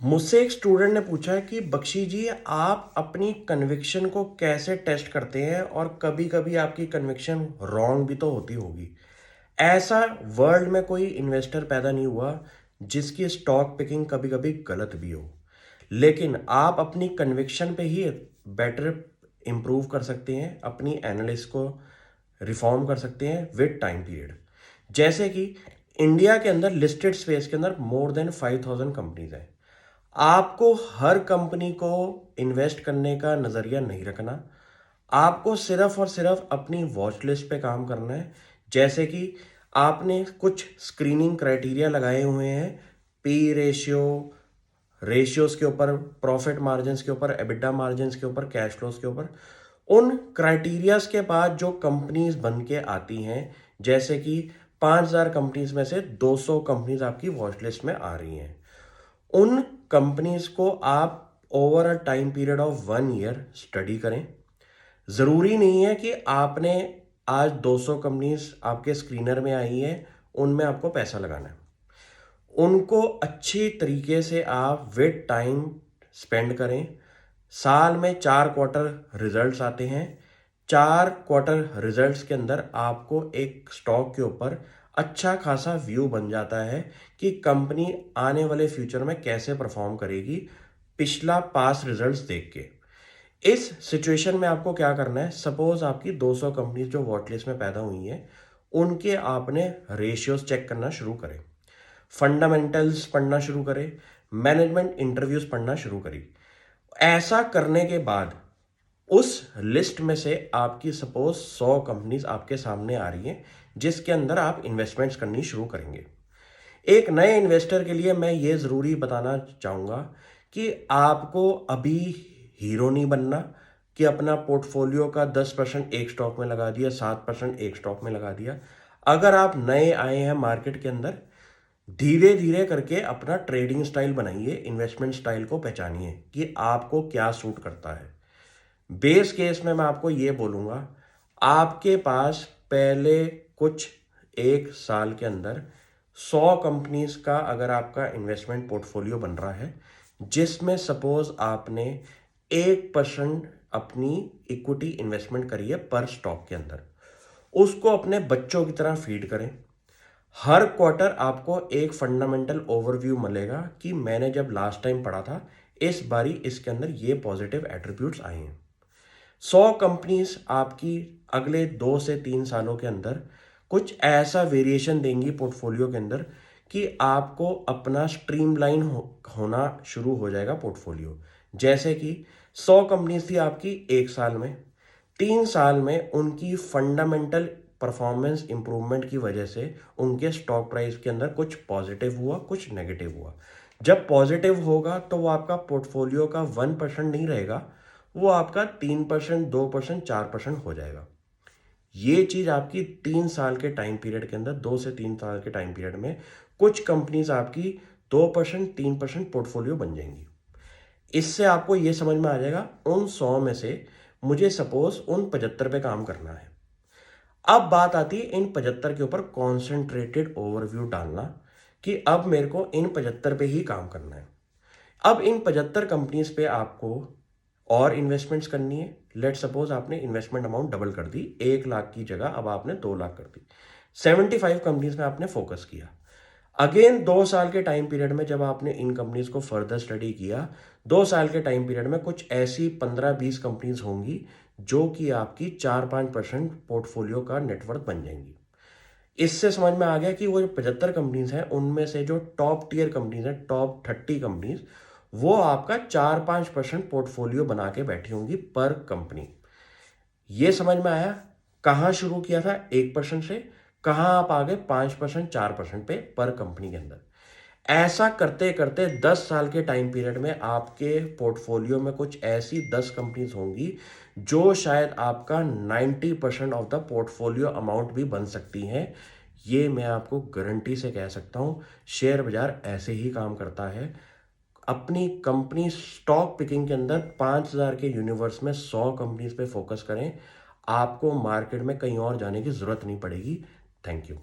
मुझसे एक स्टूडेंट ने पूछा है कि बख्शी जी, आप अपनी कन्विक्शन को कैसे टेस्ट करते हैं और कभी कभी आपकी कन्विक्शन रॉन्ग भी तो होती होगी। ऐसा वर्ल्ड में कोई इन्वेस्टर पैदा नहीं हुआ जिसकी स्टॉक पिकिंग कभी कभी गलत भी हो, लेकिन आप अपनी कन्विक्शन पे ही बेटर इम्प्रूव कर सकते हैं, अपनी एनालिस्ट को रिफॉर्म कर सकते हैं विद टाइम पीरियड। जैसे कि इंडिया के अंदर लिस्टेड स्पेस के अंदर मोर देन 5,000 कंपनीज हैं। आपको हर कंपनी को इन्वेस्ट करने का नज़रिया नहीं रखना। आपको सिर्फ और सिर्फ अपनी वॉच लिस्ट पे काम करना है। जैसे कि आपने कुछ स्क्रीनिंग क्राइटेरिया लगाए हुए हैं, पी रेशियो, रेशियोज के ऊपर, प्रॉफिट मार्जिन्स के ऊपर, एबिटा मार्जिन्स के ऊपर, कैश फ्लोज के ऊपर। उन क्राइटेरियाज के बाद जो कंपनीज बन के आती हैं, जैसे कि 5,000 कंपनीज में से 200 कंपनीज आपकी वॉच लिस्ट में आ रही हैं, उन कंपनीज को आप over a time period of 1 year study करें। ज़रूरी नहीं है कि आपने आज 200 कंपनीज आपके स्क्रीनर में आई है उनमें आपको पैसा लगाना है। उनको अच्छी तरीके से आप विद टाइम स्पेंड करें। साल में 4 क्वार्टर रिजल्ट्स आते हैं। 4 क्वार्टर रिजल्ट्स के अंदर आपको एक स्टॉक के ऊपर अच्छा खासा व्यू बन जाता है कि कंपनी आने वाले फ्यूचर में कैसे परफॉर्म करेगी, पिछला पास रिजल्ट्स देख के। इस सिचुएशन में आपको क्या करना है, सपोज आपकी 200 कंपनीज जो वॉच लिस्ट में पैदा हुई हैं, उनके आपने रेशियोज चेक करना शुरू करें, फंडामेंटल्स पढ़ना शुरू करें, मैनेजमेंट इंटरव्यूज पढ़ना शुरू करें। ऐसा करने के बाद उस लिस्ट में से आपकी सपोज 100 कंपनीज आपके सामने आ रही हैं जिसके अंदर आप इन्वेस्टमेंट्स करनी शुरू करेंगे। एक नए इन्वेस्टर के लिए मैं ये ज़रूरी बताना चाहूँगा कि आपको अभी हीरो नहीं बनना कि अपना पोर्टफोलियो का 10% एक स्टॉक में लगा दिया, 7% एक स्टॉक में लगा दिया। अगर आप नए आए हैं मार्केट के अंदर, धीरे धीरे करके अपना ट्रेडिंग स्टाइल बनाइए, इन्वेस्टमेंट स्टाइल को पहचानिए कि आपको क्या सूट करता है। बेस केस में मैं आपको ये बोलूँगा, आपके पास पहले कुछ एक साल के अंदर 100 कंपनीज का अगर आपका इन्वेस्टमेंट पोर्टफोलियो बन रहा है, जिसमें सपोज आपने 1% अपनी इक्विटी इन्वेस्टमेंट करी है पर स्टॉक के अंदर, उसको अपने बच्चों की तरह फीड करें। हर क्वार्टर आपको एक फंडामेंटल ओवरव्यू मिलेगा कि मैंने जब लास्ट टाइम पढ़ा था, इस बारी इसके अंदर ये पॉजिटिव एट्रीब्यूट्स आए हैं। 100 कंपनीज आपकी अगले 2 से 3 सालों के अंदर कुछ ऐसा वेरिएशन देंगी पोर्टफोलियो के अंदर कि आपको अपना स्ट्रीमलाइन होना शुरू हो जाएगा पोर्टफोलियो। जैसे कि 100 कंपनीज थी आपकी एक साल में, 3 साल में उनकी फंडामेंटल परफॉर्मेंस इंप्रूवमेंट की वजह से उनके स्टॉक प्राइस के अंदर कुछ पॉजिटिव हुआ, कुछ नेगेटिव हुआ। जब पॉजिटिव होगा तो वो आपका पोर्टफोलियो का 1% नहीं रहेगा, वो आपका 3%, 2%, 4% हो जाएगा। ये चीज़ आपकी 3 साल के टाइम पीरियड के अंदर, 2 से 3 साल के टाइम पीरियड में कुछ कंपनीज आपकी 2%, 3% पोर्टफोलियो बन जाएंगी। इससे आपको ये समझ में आ जाएगा उन 100 में से मुझे सपोज उन 75 पे काम करना है। अब बात आती है इन 75 के ऊपर कॉन्सेंट्रेटेड ओवरव्यू डालना कि अब मेरे को इन 75 पे ही काम करना है। अब इन 75 कंपनीज पे आपको और इन्वेस्टमेंट्स करनी है। लेट सपोज आपने इन्वेस्टमेंट अमाउंट डबल कर दी, 1 लाख की जगह अब आपने 2 लाख कर दी। 75 कंपनीज में आपने फोकस किया। अगेन 2 साल के टाइम पीरियड में जब आपने इन कंपनीज को फर्दर स्टडी किया, 2 साल के टाइम पीरियड में कुछ ऐसी 15-20 कंपनीज होंगी जो कि आपकी 4-5% पोर्टफोलियो का नेटवर्क बन जाएंगी। इससे समझ में आ गया कि वो जो 75 कंपनीज हैं उनमें से जो टॉप टियर कंपनीज हैं, टॉप 30 कंपनीज, वो आपका 4-5% पोर्टफोलियो बना के बैठी होंगी पर कंपनी। ये समझ में आया कहाँ शुरू किया था 1% से, कहाँ आप आ गए 5%, 4% पे पर कंपनी के अंदर। ऐसा करते करते 10 साल के टाइम पीरियड में आपके पोर्टफोलियो में कुछ ऐसी 10 कंपनीज होंगी जो शायद आपका 90% ऑफ द पोर्टफोलियो अमाउंट भी बन सकती हैं। ये मैं आपको गारंटी से कह सकता हूँ। शेयर बाजार ऐसे ही काम करता है। अपनी कंपनी स्टॉक पिकिंग के अंदर 5,000 के यूनिवर्स में 100 कंपनीज पे फोकस करें। आपको मार्केट में कहीं और जाने की जरूरत नहीं पड़ेगी। Thank you.